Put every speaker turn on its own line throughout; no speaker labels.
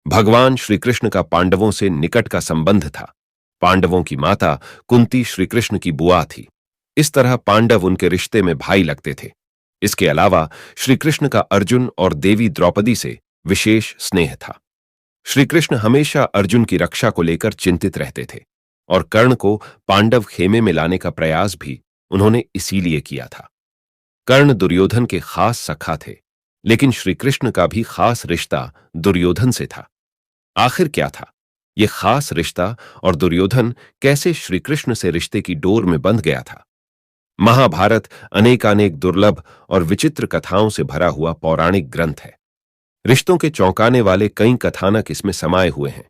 भगवान श्री कृष्ण का पांडवों से निकट का संबंध था। पांडवों की माता कुंती श्री कृष्ण की बुआ थी। इस तरह पांडव उनके रिश्ते में भाई लगते थे। इसके अलावा श्री कृष्ण का अर्जुन और देवी द्रौपदी से विशेष स्नेह था। श्री कृष्ण हमेशा अर्जुन की रक्षा को लेकर चिंतित रहते थे और कर्ण को पांडव खेमे में लाने का प्रयास भी उन्होंने इसीलिए किया था। कर्ण दुर्योधन के खास सखा थे, लेकिन श्री कृष्ण का भी खास रिश्ता दुर्योधन से था। आखिर क्या था यह खास रिश्ता और दुर्योधन कैसे श्री कृष्ण से रिश्ते की डोर में बंध गया था? महाभारत अनेकानेक दुर्लभ और विचित्र कथाओं से भरा हुआ पौराणिक ग्रंथ है। रिश्तों के चौंकाने वाले कई कथानक इसमें समाये हुए हैं।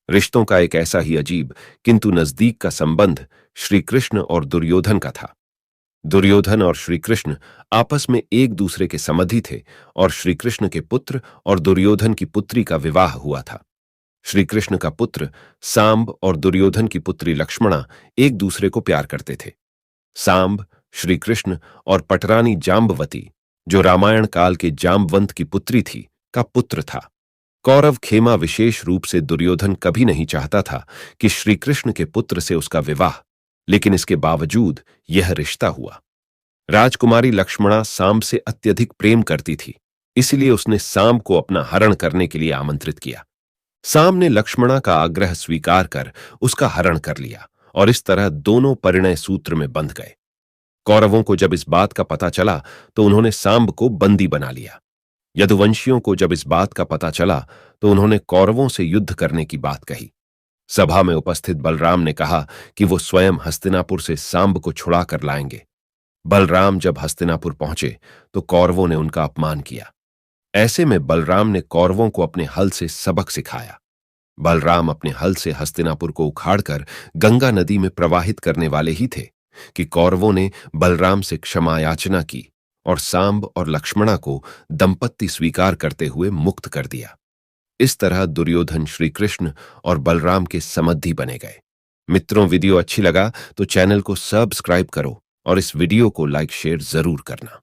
रिश्तों का एक ऐसा ही अजीब किंतु नजदीक का संबंध श्री कृष्ण और दुर्योधन का था। दुर्योधन और श्री कृष्ण आपस में एक दूसरे के समधी थे और श्री कृष्ण के पुत्र और दुर्योधन की पुत्री का विवाह हुआ था। श्री कृष्ण का पुत्र सांब और दुर्योधन की पुत्री लक्ष्मणा एक दूसरे को प्यार करते थे। सांब श्री कृष्ण और पटरानी जाम्बवती, जो रामायण काल के जाम्बवंत की पुत्री थी, का पुत्र था। कौरव खेमा विशेष रूप से दुर्योधन कभी नहीं चाहता था कि श्री कृष्ण के पुत्र से उसका विवाह, लेकिन इसके बावजूद यह रिश्ता हुआ। राजकुमारी लक्ष्मणा सांब से अत्यधिक प्रेम करती थी, इसलिए उसने सांब को अपना हरण करने के लिए आमंत्रित किया। सांब ने लक्ष्मणा का आग्रह स्वीकार कर उसका हरण कर लिया और इस तरह दोनों परिणय सूत्र में बंध गए। कौरवों को जब इस बात का पता चला तो उन्होंने सांब को बंदी बना लिया। यदुवंशियों को जब इस बात का पता चला तो उन्होंने कौरवों से युद्ध करने की बात कही। सभा में उपस्थित बलराम ने कहा कि वो स्वयं हस्तिनापुर से सांब को छुड़ा कर लाएंगे। बलराम जब हस्तिनापुर पहुंचे तो कौरवों ने उनका अपमान किया। ऐसे में बलराम ने कौरवों को अपने हल से सबक सिखाया। बलराम अपने हल से हस्तिनापुर को उखाड़कर गंगा नदी में प्रवाहित करने वाले ही थे कि कौरवों ने बलराम से क्षमा याचना की और सांब और लक्ष्मणा को दंपत्ति स्वीकार करते हुए मुक्त कर दिया। इस तरह दुर्योधन श्री कृष्ण और बलराम के समधी बने गए। मित्रों, वीडियो अच्छी लगा तो चैनल को सब्सक्राइब करो और इस वीडियो को लाइक शेयर जरूर करना।